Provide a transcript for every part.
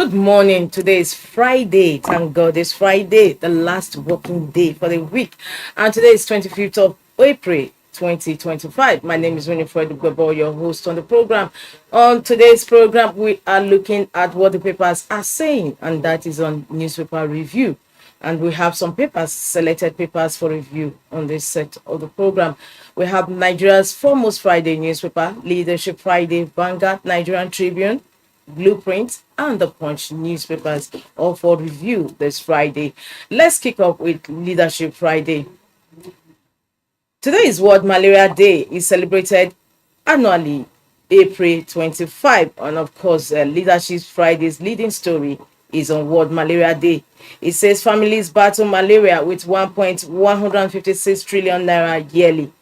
Good morning. Today is Friday. Thank God it's Friday, the last working day for the week. And today is 25th of April 2025. My name is Winifred Gwebo, your host on the program. On today's program, we are looking at what the papers are saying, and that is on newspaper review. And we have some papers, selected papers for review on this set of the program. We have Nigeria's foremost Friday newspaper, Leadership Friday, Vanguard, Nigerian Tribune, Blueprint, and the Punch newspapers, all for review this Friday. Let's kick off with Leadership Friday. Today is World Malaria Day. It's celebrated annually, April 25. And of course, Leadership Friday's leading story is on World Malaria Day. It says families battle malaria with 1.156 trillion naira yearly.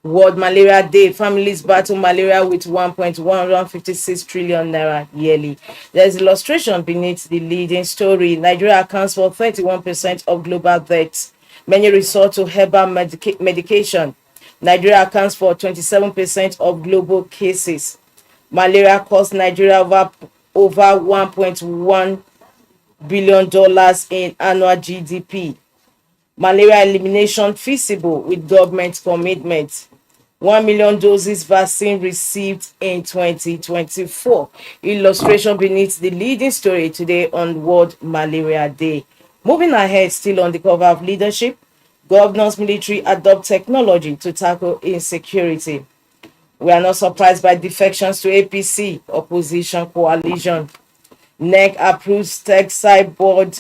World Malaria Day, families battle malaria with 1.156 trillion naira yearly. There's illustration beneath the leading story. Nigeria accounts for 31% of global deaths. Many resort to herbal medication. Nigeria accounts for 27% of global cases. Malaria costs Nigeria over $1.1 billion in annual GDP. Malaria elimination feasible with government commitment. 1 million doses vaccine received in 2024. Illustration beneath the leading story today on World Malaria Day. Moving ahead, still on the cover of Leadership, governors military adopt technology to tackle insecurity. We are not surprised by defections to APC, opposition coalition. NEC approves textile board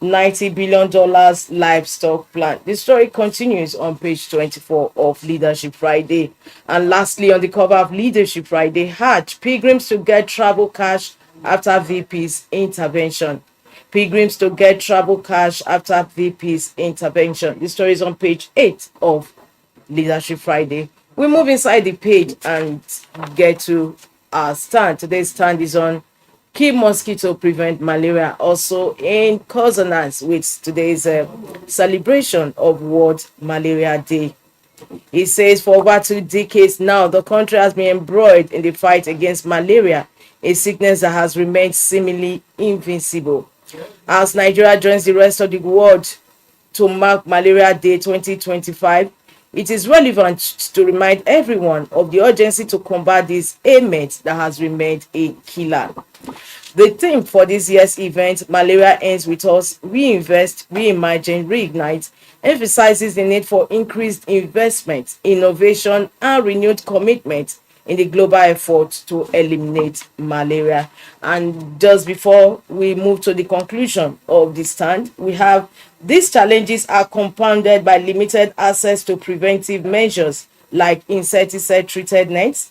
$90 billion livestock plan. The story continues on page 24 of Leadership Friday. And lastly, on the cover of Leadership Friday, Hajj, pilgrims to get travel cash after VP's intervention. Pilgrims to get travel cash after VP's intervention. The story is on page 8 of Leadership Friday. We move inside the page and get to our stand. Today's stand is on keep mosquito prevent malaria, also in consonance with today's celebration of World Malaria Day. It says for over 2 decades now, the country has been embroiled in the fight against malaria, a sickness that has remained seemingly invincible. As Nigeria joins the rest of the world to mark Malaria Day 2025, it is relevant to remind everyone of the urgency to combat this ailment that has remained a killer. The theme for this year's event, Malaria Ends With Us, Reinvest, Reimagine, Reignite, emphasizes the need for increased investment, innovation, and renewed commitment in the global effort to eliminate malaria. And just before we move to the conclusion of the stand, we have these challenges are compounded by limited access to preventive measures like insecticide-treated nets,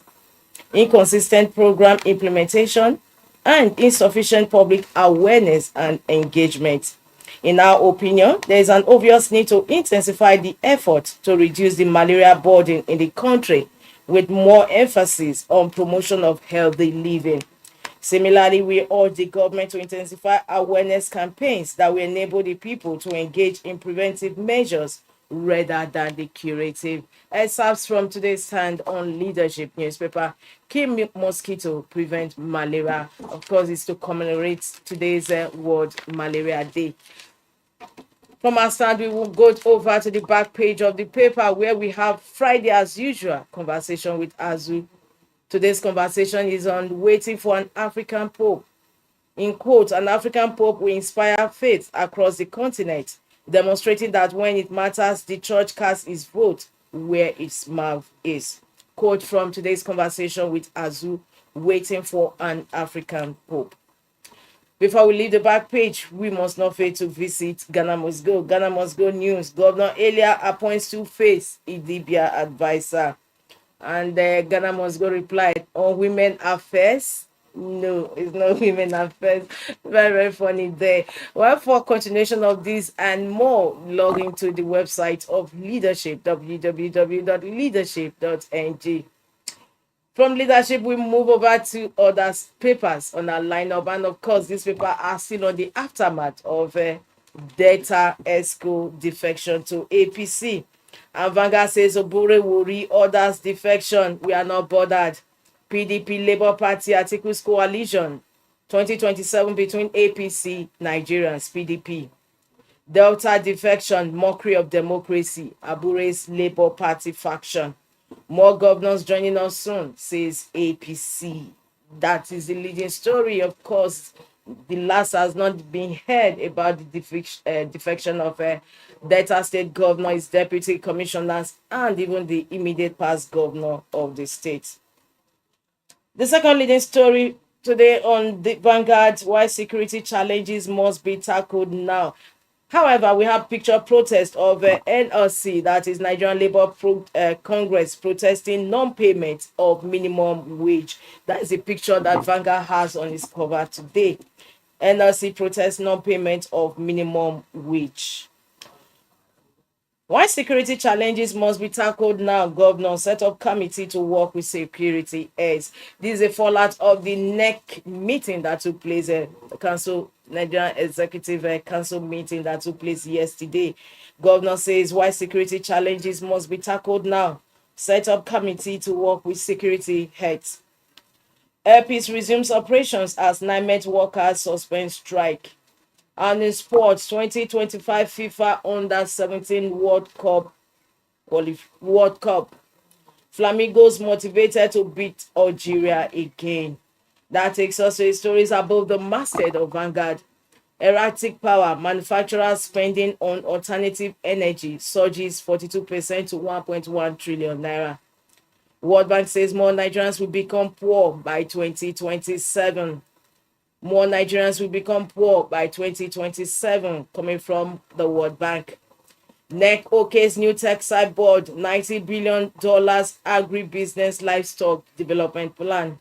inconsistent program implementation, and insufficient public awareness and engagement. In our opinion, there is an obvious need to intensify the effort to reduce the malaria burden in the country with more emphasis on promotion of healthy living. Similarly, we urge the government to intensify awareness campaigns that will enable the people to engage in preventive measures rather than the curative. Excerpts from today's stand on Leadership newspaper. Kill mosquito prevent malaria. Of course, it's to commemorate today's World Malaria Day. From our stand, we will go over to the back page of the paper where we have Friday as usual conversation with Azu. Today's conversation is on waiting for an African Pope. In quote, an African Pope will inspire faith across the continent, demonstrating that when it matters, the church casts its vote where its mouth is. Quote from today's conversation with Azu, waiting for an African Pope. Before we leave the back page, we must not fail to visit Ghana Must Go. Ghana Must Go news. Governor Elia appoints Two-Face Idibia advisor. And Ghana Must Go replied, on women affairs? No, it's not women affairs. Very, very funny there. Well, for continuation of this and more, log into the website of Leadership, www.leadership.ng. From Leadership, we move over to other papers on our lineup. And of course, these papers are still on the aftermath of Delta ESCO defection to APC. And Vanguard says Obure will reorders defection. We are not bothered. PDP Labour Party Articles Coalition 2027 between APC, Nigerians, PDP. Delta defection, mockery of democracy, Abure's Labour Party faction. More governors joining us soon, says APC. That is the leading story. Of course, the last has not been heard about the defection of Delta State governor, his deputy commissioners, and even the immediate past governor of the state. The second leading story today on the Vanguard: why security challenges must be tackled now. However, we have picture protest of NLC, that is Nigerian Labour Congress, protesting non-payment of minimum wage. That is a picture that Vanguard has on its cover today. NLC protests non-payment of minimum wage. Why security challenges must be tackled now. Governor set up committee to work with security heads. This is a fallout of the NEC meeting that took place, Nigerian Executive Council meeting that took place yesterday. Governor says why security challenges must be tackled now. Set up committee to work with security heads. Air Peace resumes operations as NIMET workers suspend strike. And in sports, 2025 FIFA Under-17 World Cup. Flamingos motivated to beat Algeria again. That takes us to the stories above the masthead of Vanguard. Erratic power, manufacturers spending on alternative energy surges 42% to 1.1 trillion naira. World Bank says more Nigerians will become poor by 2027. More Nigerians will become poor by 2027, coming from the World Bank. NEC OK's new tech side board, $90 billion agribusiness livestock development plan.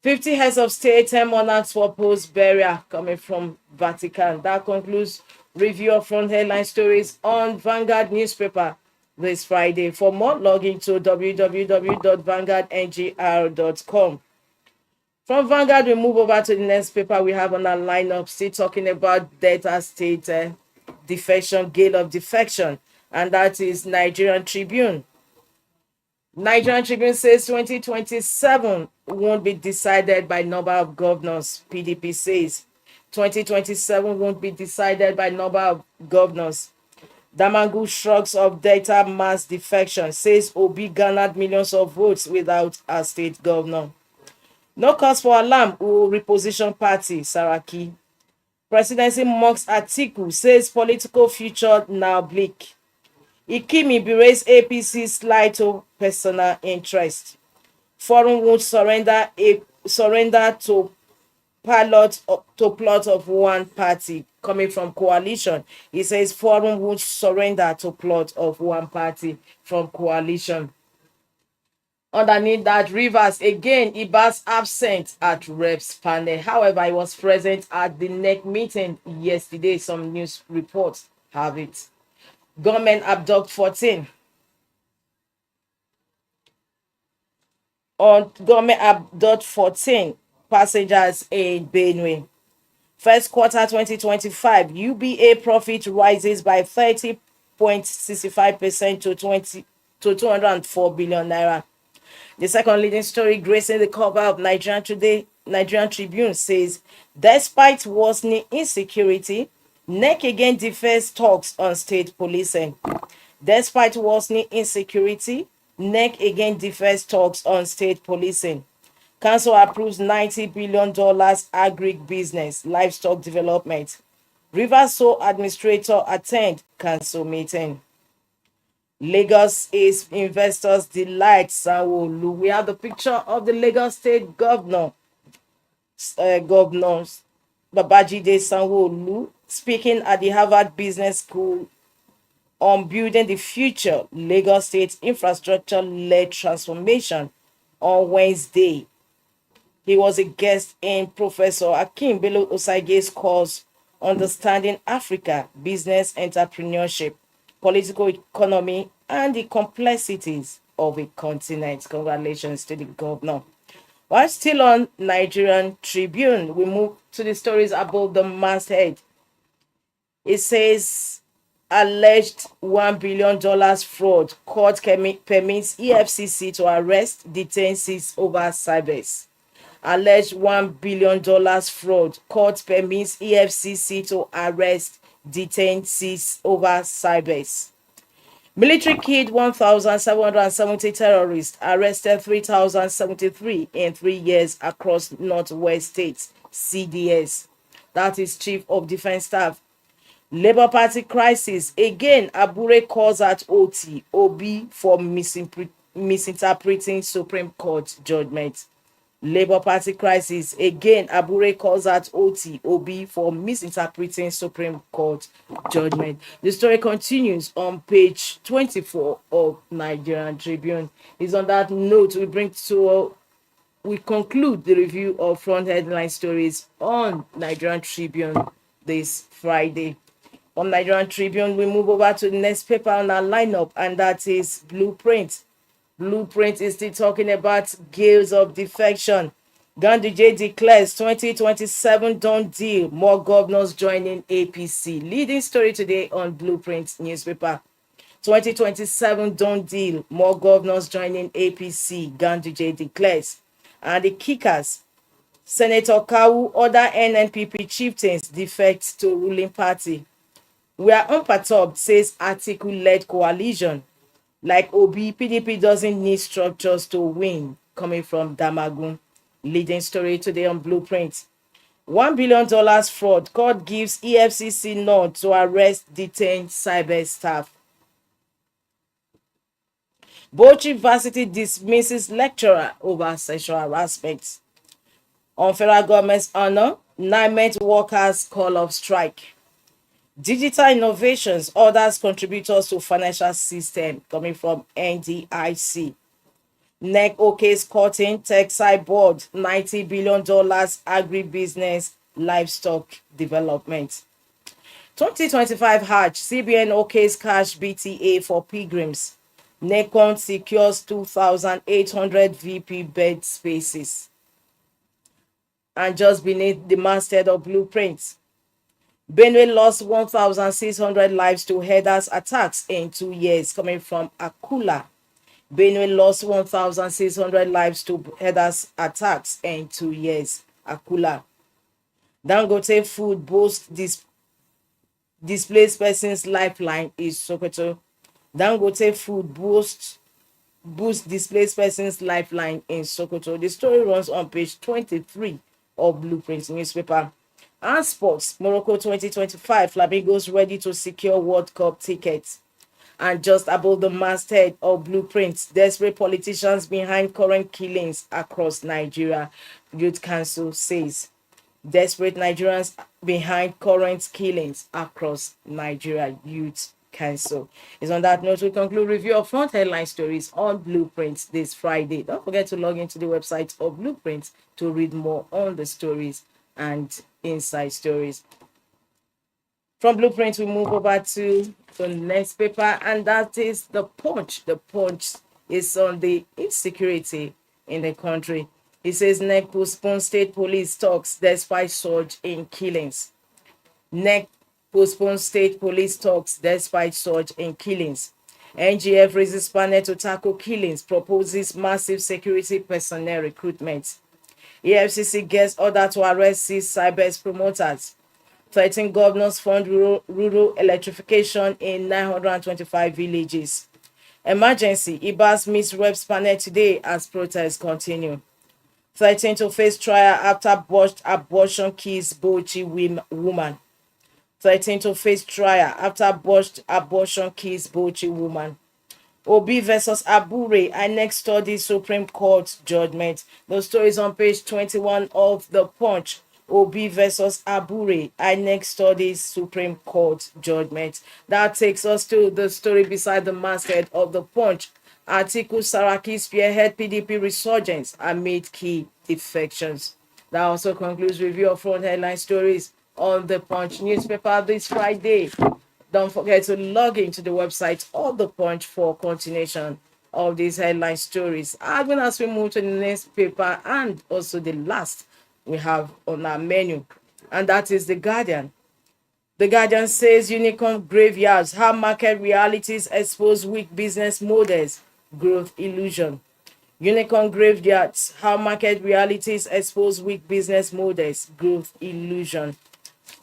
50 heads of state, 10 monarchs for post-burial, coming from Vatican. That concludes review of front headline stories on Vanguard newspaper this Friday. For more, log into www.vanguardngr.com. From Vanguard, we move over to the next paper we have on our lineup, still talking about Delta State defection, gale of defection, and that is Nigerian Tribune. Nigerian Tribune says 2027 won't be decided by number of governors. PDP says 2027 won't be decided by number of governors. Damangu shrugs of Delta mass defection, says Obi garnered millions of votes without a state governor. No cause for alarm, who reposition party, Saraki. Presidency mocks Atiku, says political future now bleak. Ikimi berates APC slide to personal interest. Forum won't surrender to plot of one party, coming from coalition. He says forum won't surrender to plot of one party from coalition. Underneath that, Rivers again, Ibas absent at Reps panel. However, he was present at the NEC meeting yesterday. Some news reports have it. Government abduct 14. Government abduct 14 passengers in Benue. First quarter 2025, UBA profit rises by 30.65% to 204 billion naira. The second leading story gracing the cover of Nigerian Tribune says, despite worsening insecurity, NEC again defers talks on state policing. Despite worsening insecurity, NEC again defers talks on state policing. Council approves $90 billion agribusiness livestock development. Rivers Zoo administrator attend council meeting. Lagos is investors delight, Sanwo-Olu. We have the picture of the Lagos State governor, Babajide Sanwo-Olu, speaking at the Harvard Business School on building the future Lagos State infrastructure-led transformation on Wednesday. He was a guest in Professor Akin Bello Osage's course, Understanding Africa, Business Entrepreneurship, Political Economy, and the Complexities of a Continent. Congratulations to the governor. While still on Nigerian Tribune, we move to the stories above the masthead. It says, alleged $1 billion fraud. Court permits EFCC to arrest, detain 6 over Cybers. Alleged $1 billion fraud. Court permits EFCC to arrest, detain, seize over Cybers. Military killed 1,770 terrorists, arrested 3,073 in 3 years across northwest states. CDS. That is Chief of Defense Staff. Labour Party crisis. Again, Abure calls at OT, Obi for misinterpreting Supreme Court judgment. Labour Party crisis. Again, Abure calls out OT, Obi for misinterpreting Supreme Court judgment. The story continues on page 24 of Nigerian Tribune. It's on that note we conclude the review of front headline stories on Nigerian Tribune this Friday. On Nigerian Tribune, we move over to the next paper on our lineup, and that is Blueprint. Blueprint is still talking about gales of defection. Ganduje declares 2027 done deal. More governors joining APC. Leading story today on Blueprint newspaper. 2027 done deal. More governors joining APC. Ganduje declares. And the kickers. Senator Kawu, other NNPP chieftains defect to ruling party. We are unperturbed, says article-led coalition. Like Obi, PDP doesn't need structures to win, coming from Damagun. Leading story today on Blueprint. $1 billion fraud. Court gives EFCC nod to arrest detained cyber staff. Bauchi Varsity dismisses lecturer over sexual harassment. On federal government's honor, 9 workers call off strike. Digital innovations, others contributors to financial system, coming from NDIC. NEC OK's cutting textile board, $90 billion agribusiness livestock development. 2025 Hajj, CBN OK's cash BTA for pilgrims. NECON secures 2,800 VP bed spaces. And just beneath the masthead of Blueprints, Benue lost 1,600 lives to herders attacks in 2 years, coming from Akula. Benue lost 1,600 lives to herders attacks in 2 years. Akula. Dangote Food boasts displaced persons lifeline is Sokoto. Dangote Food boosts displaced persons lifeline in Sokoto. The story runs on page 23 of Blueprint newspaper. And sports, Morocco 2025, Flamingos ready to secure World Cup tickets. And just above the masthead of Blueprints, desperate politicians behind current killings across Nigeria, Youth Council says. Desperate Nigerians behind current killings across Nigeria, Youth Council. Is on that note, we conclude review of front headline stories on Blueprints this Friday. Don't forget to log into the website of Blueprints to read more on the stories and inside stories. From Blueprint, we move over to the next paper, and that is The Punch. The Punch is on the insecurity in the country. It says NEC postpones state police talks despite surge in killings. NEC postpones state police talks despite surge in killings. NGF raises panel to tackle killings, proposes massive security personnel recruitment. EFCC gets order to arrest 6 cyber promoters. 13 governors fund rural electrification in 925 villages. Emergency, Ibas meets reps panel today as protests continue. 13 to face trial after botched abortion kills Bauchi woman. 13 to face trial after botched abortion kills Bauchi woman. Obi versus Abure, INEC studies Supreme Court judgment. The story is on page 21 of The Punch. Obi versus Abure, INEC studies Supreme Court judgment. That takes us to the story beside the masthead of The Punch. Atiku Saraki spearhead PDP resurgence amid key defections. That also concludes review of front headline stories on The Punch newspaper this Friday. Don't forget to log into the website of The Punch for continuation of these headline stories. Even as we move to the next paper and also the last we have on our menu, and that is The Guardian. The Guardian says unicorn graveyards, how market realities expose weak business models, growth illusion. Unicorn graveyards, how market realities expose weak business models, growth illusion.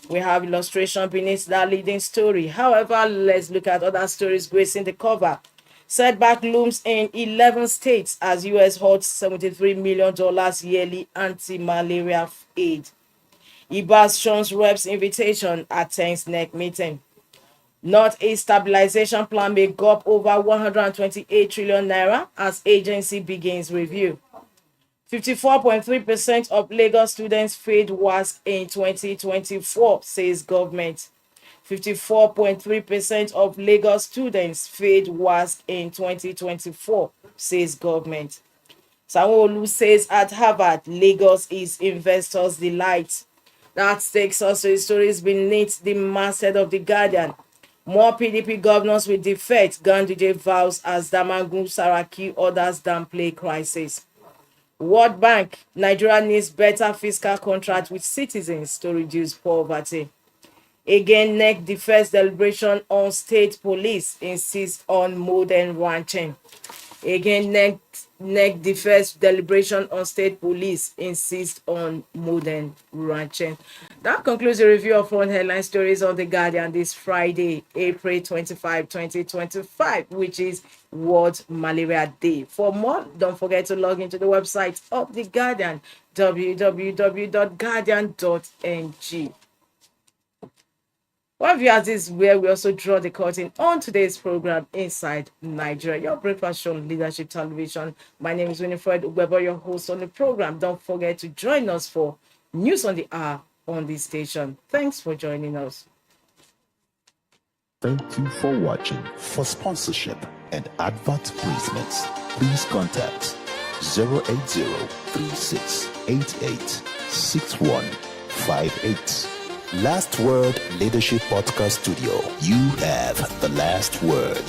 We have illustration beneath that leading story. However, let's look at other stories gracing the cover. Setback looms in 11 states as US halts $73 million yearly anti-malaria aid. IBAS shunts reps invitation, attends NEC meeting. Northeast stabilization plan may gulp over 128 trillion naira as agency begins review. 54.3% of Lagos students failed WASC in 2024, says government. 54.3% of Lagos students failed WASC in 2024, says government. Sanwo-Olu says at Harvard, Lagos is investors' delight. That takes us to the stories beneath the masthead of The Guardian. More PDP governors will defect, Ganduje vows as Damagum Saraki orders downplay crisis. World Bank, Nigeria needs better fiscal contract with citizens to reduce poverty. Again, NEC defense deliberation on state police, insists on modern ranching. Again, NEC defense deliberation on state police, insists on modern ranching. That concludes the review of front headline stories on The Guardian this Friday, April 25, 2025, which is World Malaria Day. For more, don't forget to log into the website of The Guardian, www.guardian.ng. Well, viewers, this is where we also draw the curtain on today's program, Inside Nigeria, your breakfast show on Leadership Television. My name is Winifred Weber, your host on the program. Don't forget to join us for News on the Hour on this station. Thanks for joining us. Thank you for watching. For sponsorship and advert placements, please contact 080-3688-6158. Last Word Leadership Podcast Studio. You have the last word.